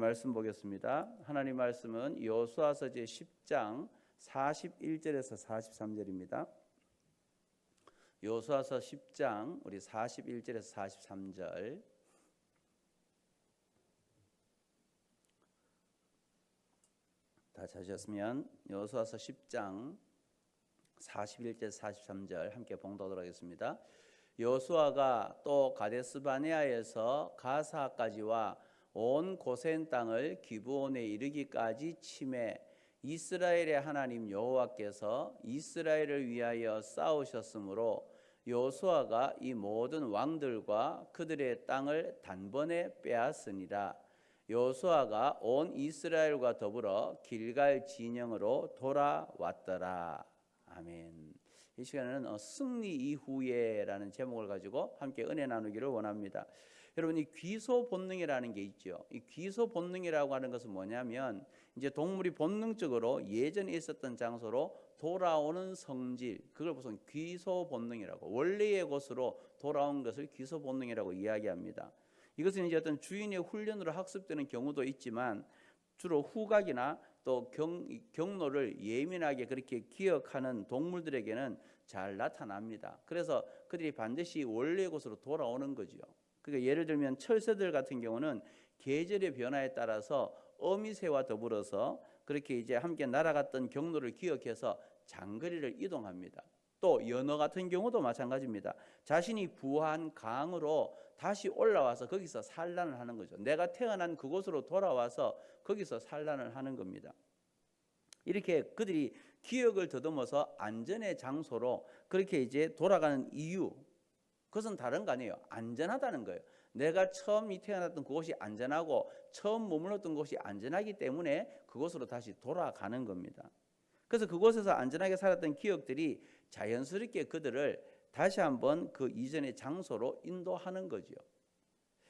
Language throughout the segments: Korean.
말씀 보겠습니다. 하나님 말씀은 여호수아서 제 10장 41절에서 43절입니다. 여호수아서 10장 우리 41절에서 43절 다 찾으셨으면 여호수아서 10장 41절 43절 함께 봉독하도록 하겠습니다. 여호수아가 또 가데스바네아에서 가사까지와 온 고센 땅을 기브온에 이르기까지 치매 이스라엘의 하나님 여호와께서 이스라엘을 위하여 싸우셨으므로 여호수아가 이 모든 왕들과 그들의 땅을 단번에 빼앗으니라. 여호수아가 온 이스라엘과 더불어 길갈 진영으로 돌아왔더라. 아멘. 이 시간에는 승리 이후에라는 제목을 가지고 함께 은혜 나누기를 원합니다. 여러분, 이 귀소 본능이라는 게 있죠. 이 귀소 본능이라고 하는 것은 뭐냐면 이제 동물이 본능적으로 예전에 있었던 장소로 돌아오는 성질, 그걸 무슨 귀소 본능이라고, 원래의 곳으로 돌아온 것을 귀소 본능이라고 이야기합니다. 이것은 이제 어떤 주인의 훈련으로 학습되는 경우도 있지만 주로 후각이나 또 경로를 예민하게 그렇게 기억하는 동물들에게는 잘 나타납니다. 그래서 그들이 반드시 원래의 곳으로 돌아오는 거죠. 그러니까 예를 들면 철새들 같은 경우는 계절의 변화에 따라서 어미새와 더불어서 그렇게 이제 함께 날아갔던 경로를 기억해서 장거리를 이동합니다. 또 연어 같은 경우도 마찬가지입니다. 자신이 부한 강으로 다시 올라와서 거기서 산란을 하는 거죠. 내가 태어난 그곳으로 돌아와서 거기서 산란을 하는 겁니다. 이렇게 그들이 기억을 더듬어서 안전의 장소로 그렇게 이제 돌아가는 이유, 그것은 다른 거 아니에요. 안전하다는 거예요. 내가 처음 태어났던 그곳이 안전하고 처음 머물렀던 곳이 안전하기 때문에 그곳으로 다시 돌아가는 겁니다. 그래서 그곳에서 안전하게 살았던 기억들이 자연스럽게 그들을 다시 한번 그 이전의 장소로 인도하는 거죠.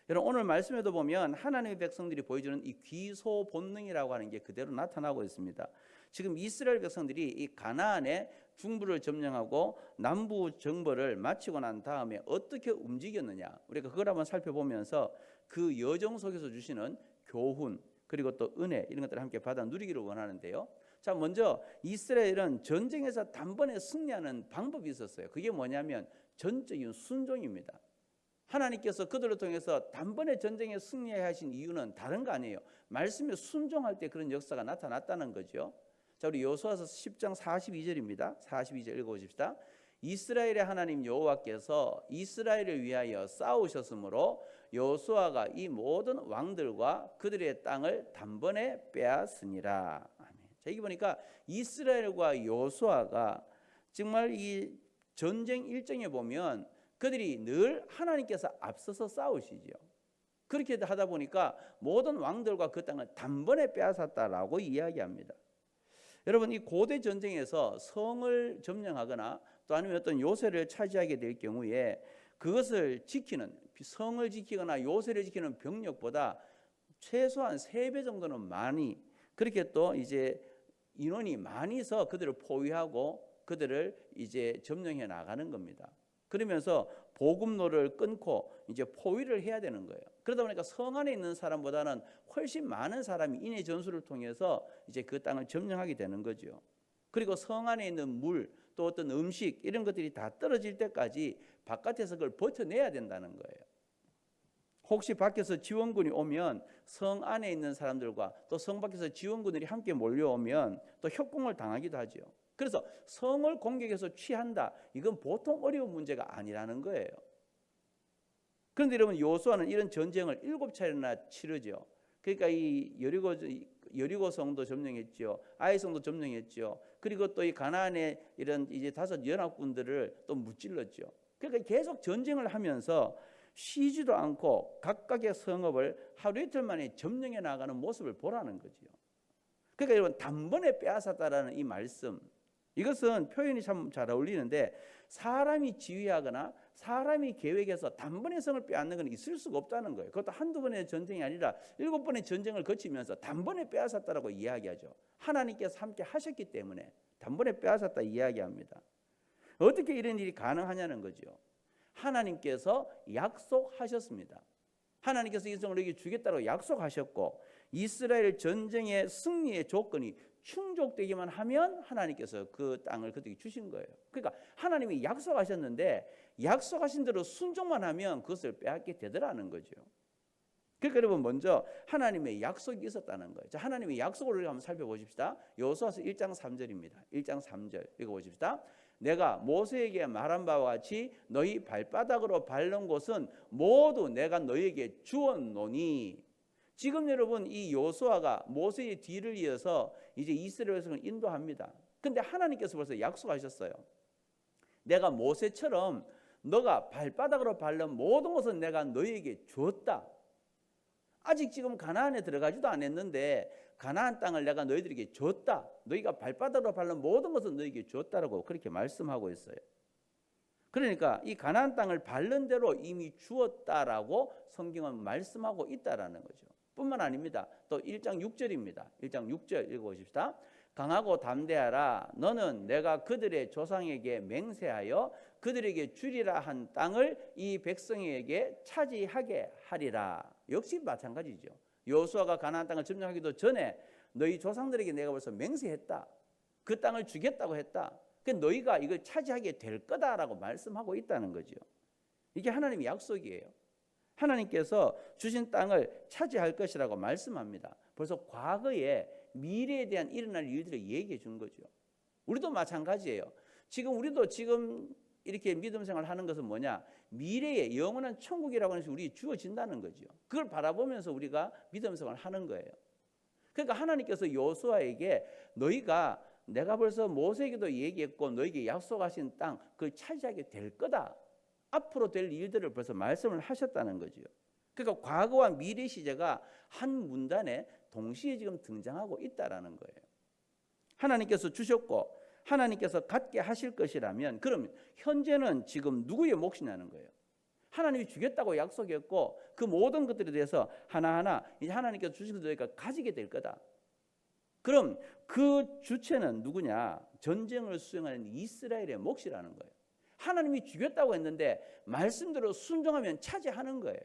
여러분, 오늘 말씀에도 보면 하나님의 백성들이 보여주는 이 귀소 본능이라고 하는 게 그대로 나타나고 있습니다. 지금 이스라엘 백성들이 이 가나안의 중부를 점령하고 남부 정벌을 마치고 난 다음에 어떻게 움직였느냐, 우리가 그걸 한번 살펴보면서 그 여정 속에서 주시는 교훈 그리고 또 은혜, 이런 것들을 함께 받아 누리기를 원하는데요. 자, 먼저 이스라엘은 전쟁에서 단번에 승리하는 방법이 있었어요. 그게 뭐냐면 전적인 순종입니다. 하나님께서 그들을 통해서 단번에 전쟁에 승리하신 이유는 다른 거 아니에요. 말씀에 순종할 때 그런 역사가 나타났다는 거죠. 자, 우리 여호수아서 10장 42절입니다. 42절 읽어보십시다. 이스라엘의 하나님 여호와께서 이스라엘을 위하여 싸우셨으므로 여호수아가 이 모든 왕들과 그들의 땅을 단번에 빼앗으니라. 아멘. 자, 여기 보니까 이스라엘과 여호수아가 정말 이 전쟁 일정에 보면 그들이 늘 하나님께서 앞서서 싸우시죠. 그렇게 하다 보니까 모든 왕들과 그 땅을 단번에 빼앗았다라고 이야기합니다. 여러분, 이 고대 전쟁에서 성을 점령하거나 또 아니면 어떤 요새를 차지하게 될 경우에 그것을 지키는, 성을 지키거나 요새를 지키는 병력보다 최소한 3배 정도는 많이, 그렇게 또 이제 인원이 많이서 그들을 포위하고 그들을 이제 점령해 나가는 겁니다. 그러면서 보급로를 끊고 이제 포위를 해야 되는 거예요. 그러다 보니까 성 안에 있는 사람보다는 훨씬 많은 사람이 인의 전술을 통해서 이제 그 땅을 점령하게 되는 거죠. 그리고 성 안에 있는 물, 또 어떤 음식, 이런 것들이 다 떨어질 때까지 바깥에서 그걸 버텨내야 된다는 거예요. 혹시 밖에서 지원군이 오면 성 안에 있는 사람들과 또 성 밖에서 지원군들이 함께 몰려오면 또 협공을 당하기도 하죠. 그래서 성을 공격해서 취한다, 이건 보통 어려운 문제가 아니라는 거예요. 그런데 여러분, 여호수아는 이런 전쟁을 7차례나 치르죠. 그러니까 이 여리고성도 점령했죠. 아이성도 점령했죠. 그리고 또 이 가나안의 이런 이제 5 연합군들을 또 무찔렀죠. 그러니까 계속 전쟁을 하면서 쉬지도 않고 각각의 성읍을 하루 이틀 만에 점령해 나가는 모습을 보라는 거죠. 그러니까 여러분, 단번에 빼앗았다라는 이 말씀, 이것은 표현이 참 잘 어울리는데, 사람이 지휘하거나 사람이 계획해서 단번에 성을 빼앗는 건 있을 수가 없다는 거예요. 그것도 한두 번의 전쟁이 아니라 7번의 전쟁을 거치면서 단번에 빼앗았다라고 이야기하죠. 하나님께서 함께 하셨기 때문에 단번에 빼앗았다 이야기합니다. 어떻게 이런 일이 가능하냐는 거죠. 하나님께서 약속하셨습니다. 하나님께서 이 성을 너에게 주겠다고 약속하셨고, 이스라엘 전쟁의 승리의 조건이 충족되기만 하면 하나님께서 그 땅을 그들에게 주신 거예요. 그러니까 하나님이 약속하셨는데 약속하신 대로 순종만 하면 그것을 빼앗게 되더라는 거죠. 그러니까 여러분 먼저 하나님의 약속이 있었다는 거예요. 자, 하나님의 약속을 우리가 한번 살펴보십시다. 여호수아서 1장 3절입니다. 1장 3절 읽어보십시다. 내가 모세에게 말한 바와 같이 너희 발바닥으로 밟는 곳은 모두 내가 너희에게 주었노니. 지금 여러분 이 여호수아가 모세의 뒤를 이어서 이제 이스라엘 백성을 인도합니다. 근데 하나님께서 벌써 약속하셨어요. 내가 모세처럼 너가 발바닥으로 밟는 모든 것은 내가 너희에게 주었다. 아직 지금 가나안에 들어가지도 않았는데 가나안 땅을 내가 너희들에게 줬다. 너희가 발바닥으로 밟는 모든 것은 너희에게 줬다라고 그렇게 말씀하고 있어요. 그러니까 이 가나안 땅을 밟는 대로 이미 주었다라고 성경은 말씀하고 있다라는 거죠. 뿐만 아닙니다. 또 1장 6절입니다. 1장 6절 읽어보십시다. 강하고 담대하라. 너는 내가 그들의 조상에게 맹세하여 그들에게 주리라 한 땅을 이 백성에게 차지하게 하리라. 역시 마찬가지죠. 여호수아가 가나안 땅을 점령하기도 전에 너희 조상들에게 내가 벌써 맹세했다. 그 땅을 주겠다고 했다. 그 너희가 이걸 차지하게 될 거다라고 말씀하고 있다는 거죠. 이게 하나님의 약속이에요. 하나님께서 주신 땅을 차지할 것이라고 말씀합니다. 벌써 과거에 미래에 대한 일어날 일들을 얘기해 준 거죠. 우리도 마찬가지예요. 우리도 지금 이렇게 믿음 생활을 하는 것은 뭐냐? 미래의 영원한 천국이라고 하는 것이 우리에게 주어진다는 거죠. 그걸 바라보면서 우리가 믿음 생활을 하는 거예요. 그러니까 하나님께서 여호수아에게 너희가 내가 벌써 모세에게도 얘기했고 너희에게 약속하신 땅 그걸 차지하게 될 거다. 앞으로 될 일들을 벌써 말씀을 하셨다는 거죠. 그러니까 과거와 미래 시제가 한 문단에 동시에 지금 등장하고 있다라는 거예요. 하나님께서 주셨고 하나님께서 갖게 하실 것이라면 그럼 현재는 지금 누구의 몫이냐는 거예요. 하나님이 주겠다고 약속했고 그 모든 것들에 대해서 하나하나 이제 하나님께서 주신 것을 너희가 가지게 될 거다. 그럼 그 주체는 누구냐? 전쟁을 수행하는 이스라엘의 몫이라는 거예요. 하나님이 주겠다고 했는데 말씀대로 순종하면 차지하는 거예요.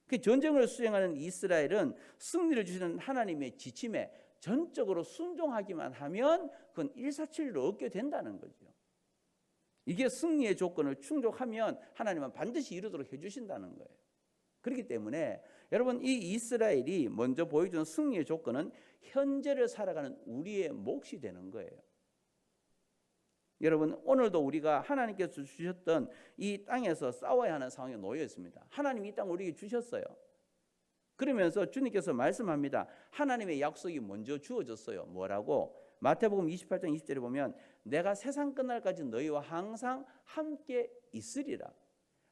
그 전쟁을 수행하는 이스라엘은 승리를 주시는 하나님의 지침에 전적으로 순종하기만 하면 그건 일사천리로 얻게 된다는 거죠. 이게 승리의 조건을 충족하면 하나님은 반드시 이루도록 해주신다는 거예요. 그렇기 때문에 여러분 이 이스라엘이 먼저 보여준 승리의 조건은 현재를 살아가는 우리의 몫이 되는 거예요. 여러분 오늘도 우리가 하나님께서 주셨던 이 땅에서 싸워야 하는 상황에 놓여 있습니다. 하나님이 이 땅을 우리에게 주셨어요. 그러면서 주님께서 말씀합니다. 하나님의 약속이 먼저 주어졌어요. 뭐라고? 마태복음 28장 20절에 보면 내가 세상 끝날까지 너희와 항상 함께 있으리라.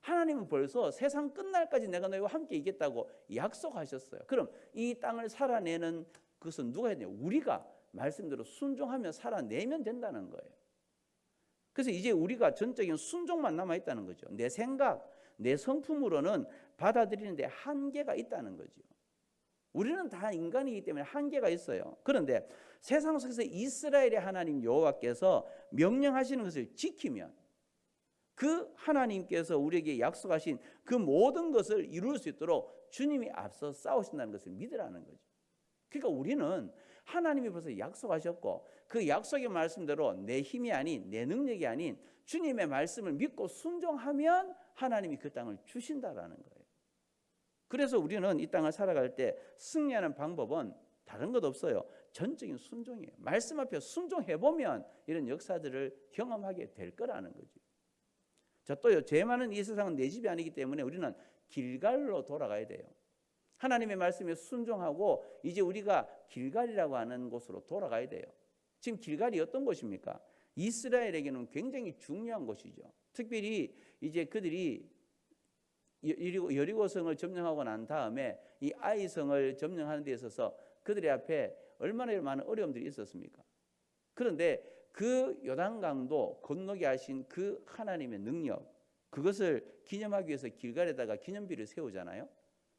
하나님은 벌써 세상 끝날까지 내가 너희와 함께 있겠다고 약속하셨어요. 그럼 이 땅을 살아내는 것은 누가 해야 돼요? 우리가 말씀대로 순종하며 살아내면 된다는 거예요. 그래서 이제 우리가 전적인 순종만 남아있다는 거죠. 내 생각, 내 성품으로는 받아들이는데 한계가 있다는 거죠. 우리는 다 인간이기 때문에 한계가 있어요. 그런데 세상 속에서 이스라엘의 하나님 여호와께서 명령하시는 것을 지키면 그 하나님께서 우리에게 약속하신 그 모든 것을 이룰 수 있도록 주님이 앞서 싸우신다는 것을 믿으라는 거죠. 그러니까 우리는 하나님이 벌써 약속하셨고 그 약속의 말씀대로 내 힘이 아닌 내 능력이 아닌 주님의 말씀을 믿고 순종하면 하나님이 그 땅을 주신다라는 거예요. 그래서 우리는 이 땅을 살아갈 때 승리하는 방법은 다른 것 없어요. 전적인 순종이에요. 말씀 앞에 순종해보면 이런 역사들을 경험하게 될 거라는 거죠. 자, 또요. 죄 많은 이 세상은 내 집이 아니기 때문에 우리는 길갈로 돌아가야 돼요. 하나님의 말씀에 순종하고 이제 우리가 길갈이라고 하는 곳으로 돌아가야 돼요. 지금 길갈이 어떤 곳입니까? 이스라엘에게는 굉장히 중요한 곳이죠. 특별히 이제 그들이 여리고성을 점령하고 난 다음에 이 아이성을 점령하는 데 있어서 그들의 앞에 얼마나 많은 어려움들이 있었습니까? 그런데 그 요단강도 건너게 하신 그 하나님의 능력, 그것을 기념하기 위해서 길갈에다가 기념비를 세우잖아요.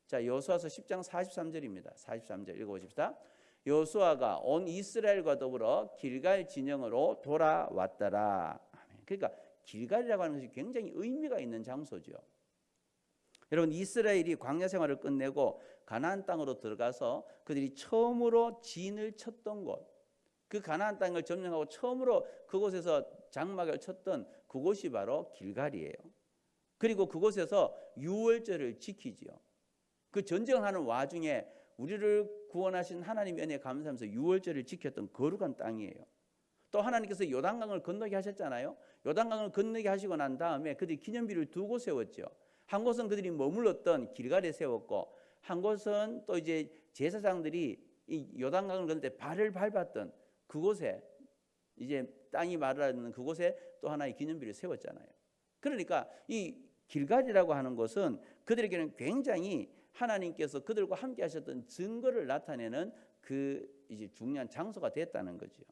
자, 여호수아서 10장 43절입니다. 43절 읽어보십시다. 여호수아가 온 이스라엘과 더불어 길갈 진영으로 돌아왔더라. 그러니까 길갈이라고 하는 것이 굉장히 의미가 있는 장소죠. 여러분 이스라엘이 광야 생활을 끝내고 가나안 땅으로 들어가서 그들이 처음으로 진을 쳤던 곳, 그 가나안 땅을 점령하고 처음으로 그곳에서 장막을 쳤던 그곳이 바로 길갈이에요. 그리고 그곳에서 유월절을 지키지요. 그 전쟁하는 와중에 우리를 구원하신 하나님의 은혜에 감사하면서 유월절을 지켰던 거룩한 땅이에요. 또 하나님께서 요단강을 건너게 하셨잖아요. 요단강을 건너게 하시고 난 다음에 그들이 기념비를 두 곳 세웠죠. 한 곳은 그들이 머물렀던 길갈에 세웠고, 한 곳은 또 이제 제사장들이 이 요단강을 건널 때 발을 밟았던 그곳에, 이제 땅이 마르는 그곳에 또 하나의 기념비를 세웠잖아요. 그러니까 이 길갈이라고 하는 것은 그들에게는 굉장히 하나님께서 그들과 함께 하셨던 증거를 나타내는 그 이제 중요한 장소가 됐다는 거죠.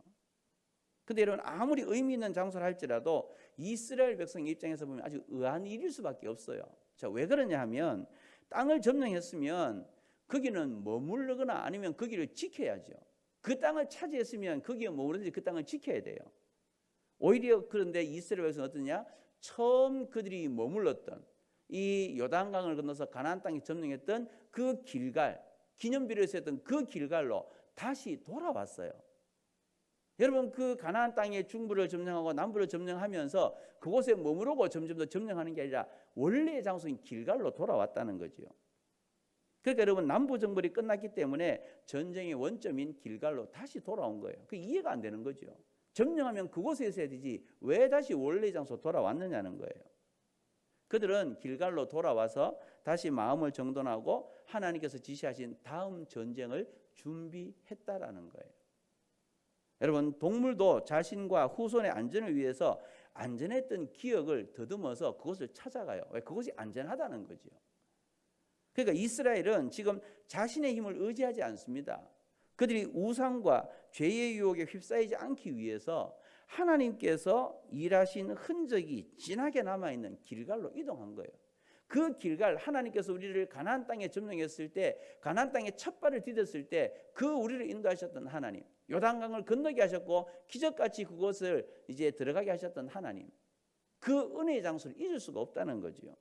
근데 여러분, 아무리 의미 있는 장소를 할지라도 이스라엘 백성 입장에서 보면 아주 의아한 일일 수밖에 없어요. 자, 왜 그러냐 하면 땅을 점령했으면 거기는 머무르거나 아니면 거기를 지켜야죠. 그 땅을 차지했으면 거기에 머무르든지 그 땅을 지켜야 돼요. 오히려 그런데 이스라엘 백성은 어떠냐? 처음 그들이 머물렀던 이 요단강을 건너서 가나안 땅에 점령했던 그 길갈, 기념비를 세웠던 그 길갈로 다시 돌아왔어요. 여러분, 그 가나안 땅의 중부를 점령하고 남부를 점령하면서 그곳에 머무르고 점점 더 점령하는 게 아니라 원래의 장소인 길갈로 돌아왔다는 거죠. 그러니까 여러분, 남부 정벌이 끝났기 때문에 전쟁의 원점인 길갈로 다시 돌아온 거예요. 그 이해가 안 되는 거죠. 점령하면 그곳에 있어야 되지 왜 다시 원래의 장소 돌아왔느냐는 거예요. 그들은 길갈로 돌아와서 다시 마음을 정돈하고 하나님께서 지시하신 다음 전쟁을 준비했다라는 거예요. 여러분, 동물도 자신과 후손의 안전을 위해서 안전했던 기억을 더듬어서 그것을 찾아가요. 왜? 그것이 안전하다는 거죠. 그러니까 이스라엘은 지금 자신의 힘을 의지하지 않습니다. 그들이 우상과 죄의 유혹에 휩싸이지 않기 위해서 하나님께서 일하신 흔적이 진하게 남아있는 길갈로 이동한 거예요. 그 길갈, 하나님께서 우리를 가나안 땅에 점령했을 때, 가나안 땅에 첫 발을 디뎠을 때 그 우리를 인도하셨던 하나님, 요단강을 건너게 하셨고 기적같이 그곳을 이제 들어가게 하셨던 하나님, 그 은혜의 장소를 잊을 수가 없다는 거죠.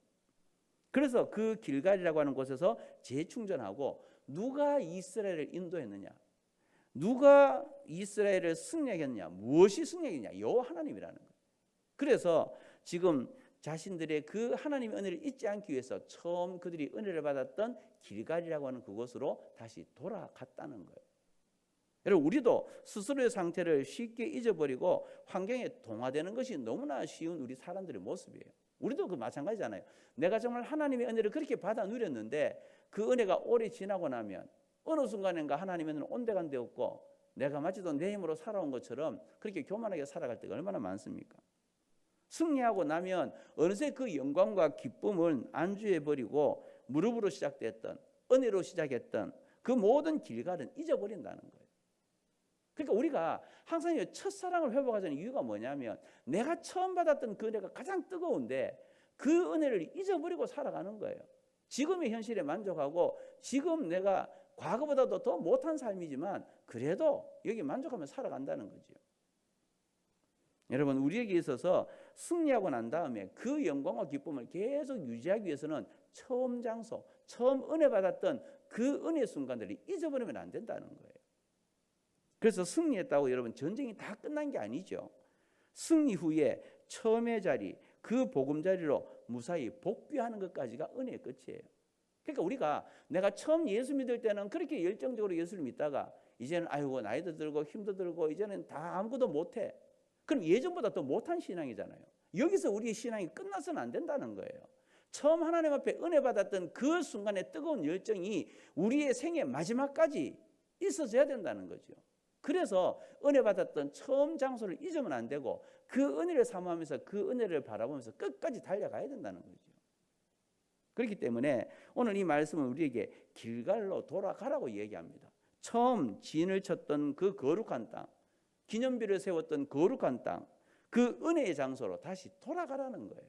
그래서 그 길갈이라고 하는 곳에서 재충전하고, 누가 이스라엘을 인도했느냐, 누가 이스라엘을 승리했느냐, 무엇이 승리했느냐, 여호와 하나님이라는 거예요. 그래서 지금 자신들의 그 하나님의 은혜를 잊지 않기 위해서 처음 그들이 은혜를 받았던 길갈이라고 하는 그곳으로 다시 돌아갔다는 거예요. 여러분, 우리도 스스로의 상태를 쉽게 잊어버리고 환경에 동화되는 것이 너무나 쉬운 우리 사람들의 모습이에요. 우리도 그 마찬가지잖아요. 내가 정말 하나님의 은혜를 그렇게 받아 누렸는데 그 은혜가 오래 지나고 나면 어느 순간인가 하나님의 은혜는 온데간데 없고 내가 마치도 내 힘으로 살아온 것처럼 그렇게 교만하게 살아갈 때가 얼마나 많습니까? 승리하고 나면 어느새 그 영광과 기쁨을 안주해버리고 무릎으로 시작됐던, 은혜로 시작했던 그 모든 길갈은 잊어버린다는 거예요. 그러니까 우리가 항상 첫사랑을 회복하자는 이유가 뭐냐면 내가 처음 받았던 그 은혜가 가장 뜨거운데 그 은혜를 잊어버리고 살아가는 거예요. 지금의 현실에 만족하고 지금 내가 과거보다도 더 못한 삶이지만 그래도 여기 만족하며 살아간다는 거죠. 여러분, 우리에게 있어서 승리하고 난 다음에 그 영광과 기쁨을 계속 유지하기 위해서는 처음 장소, 처음 은혜 받았던 그 은혜 순간들을 잊어버리면 안 된다는 거예요. 그래서 승리했다고 여러분 전쟁이 다 끝난 게 아니죠. 승리 후에 처음의 자리, 그 보금자리로 무사히 복귀하는 것까지가 은혜의 끝이에요. 그러니까 우리가 내가 처음 예수 믿을 때는 그렇게 열정적으로 예수를 믿다가 이제는 아이고 나이도 들고 힘도 들고 이제는 다 아무것도 못해. 그럼 예전보다 더 못한 신앙이잖아요. 여기서 우리의 신앙이 끝나서는 안 된다는 거예요. 처음 하나님 앞에 은혜 받았던 그 순간의 뜨거운 열정이 우리의 생애 마지막까지 있어져야 된다는 거죠. 그래서 은혜 받았던 처음 장소를 잊으면 안 되고 그 은혜를 사모하면서 그 은혜를 바라보면서 끝까지 달려가야 된다는 거죠. 그렇기 때문에 오늘 이 말씀은 우리에게 길갈로 돌아가라고 얘기합니다. 처음 진을 쳤던 그 거룩한 땅, 기념비를 세웠던 거룩한 땅, 그 은혜의 장소로 다시 돌아가라는 거예요.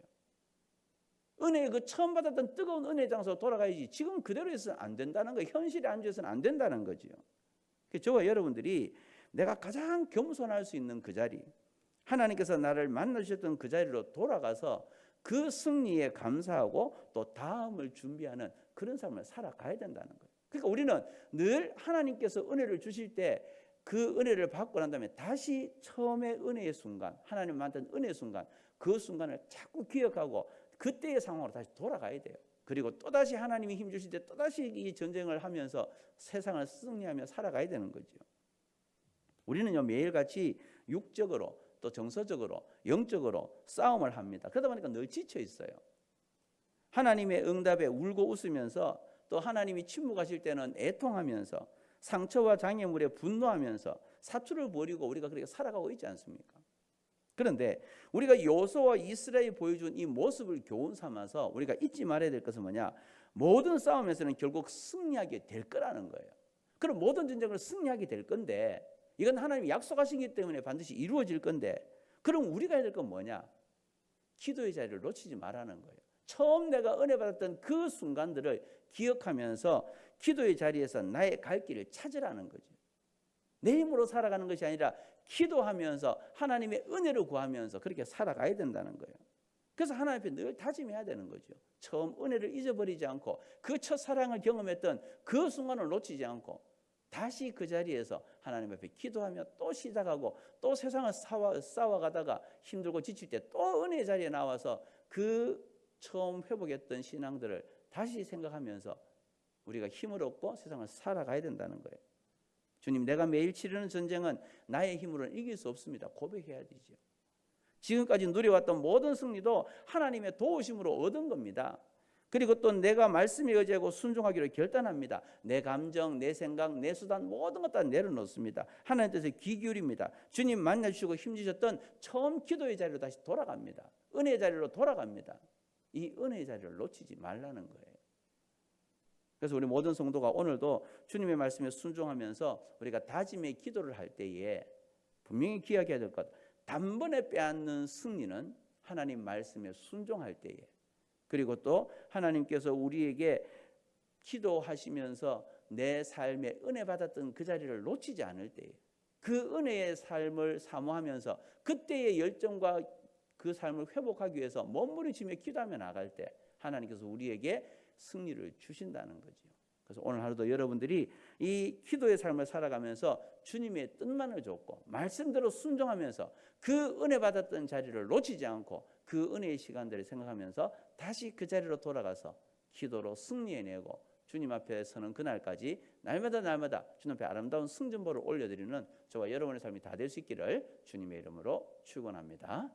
은혜의 그 처음 받았던 뜨거운 은혜의 장소로 돌아가야지 지금 그대로 있어서는 안 된다는 거예요. 현실에 앉아서는 안 된다는 거죠. 저와 여러분들이 내가 가장 겸손할 수 있는 그 자리, 하나님께서 나를 만나주셨던 그 자리로 돌아가서 그 승리에 감사하고 또 다음을 준비하는 그런 삶을 살아가야 된다는 거예요. 그러니까 우리는 늘 하나님께서 은혜를 주실 때 그 은혜를 받고 난 다음에 다시 처음의 은혜의 순간, 하나님 만든 은혜의 순간, 그 순간을 자꾸 기억하고 그때의 상황으로 다시 돌아가야 돼요. 그리고 또다시 하나님이 힘 주실 때 또다시 이 전쟁을 하면서 세상을 승리하며 살아가야 되는 거죠. 우리는요, 매일같이 육적으로 또 정서적으로 영적으로 싸움을 합니다. 그러다 보니까 늘 지쳐 있어요. 하나님의 응답에 울고 웃으면서, 또 하나님이 침묵하실 때는 애통하면서, 상처와 장애물에 분노하면서 사투를 벌이고 우리가 그렇게 살아가고 있지 않습니까? 그런데 우리가 여호수아와 이스라엘이 보여준 이 모습을 교훈 삼아서 우리가 잊지 말아야 될 것은 뭐냐? 모든 싸움에서는 결국 승리하게 될 거라는 거예요. 그럼 모든 전쟁을 승리하게 될 건데, 이건 하나님이 약속하시기 때문에 반드시 이루어질 건데, 그럼 우리가 해야 될 건 뭐냐? 기도의 자리를 놓치지 말라는 거예요. 처음 내가 은혜 받았던 그 순간들을 기억하면서 기도의 자리에서 나의 갈 길을 찾으라는 거죠. 내 힘으로 살아가는 것이 아니라 기도하면서 하나님의 은혜를 구하면서 그렇게 살아가야 된다는 거예요. 그래서 하나님 앞에 늘 다짐해야 되는 거죠. 처음 은혜를 잊어버리지 않고 그 첫사랑을 경험했던 그 순간을 놓치지 않고 다시 그 자리에서 하나님 앞에 기도하며 또 시작하고, 또 세상을 싸워가다가 힘들고 지칠 때 또 은혜의 자리에 나와서 그 처음 회복했던 신앙들을 다시 생각하면서 우리가 힘을 얻고 세상을 살아가야 된다는 거예요. 주님, 내가 매일 치르는 전쟁은 나의 힘으로는 이길 수 없습니다. 고백해야 되죠. 지금까지 누려왔던 모든 승리도 하나님의 도우심으로 얻은 겁니다. 그리고 또 내가 말씀에 의지하고 순종하기로 결단합니다. 내 감정, 내 생각, 내 수단 모든 것 다 내려놓습니다. 하나님 뜻에 귀 기울입니다. 주님 만나주시고 힘주셨던 처음 기도의 자리로 다시 돌아갑니다. 은혜의 자리로 돌아갑니다. 이 은혜의 자리를 놓치지 말라는 거예요. 그래서 우리 모든 성도가 오늘도 주님의 말씀에 순종하면서 우리가 다짐의 기도를 할 때에 분명히 기억해야 될 것, 단번에 빼앗는 승리는 하나님 말씀에 순종할 때에, 그리고 또 하나님께서 우리에게 기도하시면서 내 삶에 은혜 받았던 그 자리를 놓치지 않을 때에, 그 은혜의 삶을 사모하면서 그때의 열정과 그 삶을 회복하기 위해서 몸부림치며 기도하며 나갈 때 하나님께서 우리에게 승리를 주신다는 거죠. 그래서 오늘 하루도 여러분들이 이 기도의 삶을 살아가면서 주님의 뜻만을 좇고 말씀대로 순종하면서 그 은혜 받았던 자리를 놓치지 않고 그 은혜의 시간들을 생각하면서 다시 그 자리로 돌아가서 기도로 승리해내고 주님 앞에 서는 그날까지 날마다 주님 앞에 아름다운 승전보를 올려드리는 저와 여러분의 삶이 다 될 수 있기를 주님의 이름으로 축원합니다.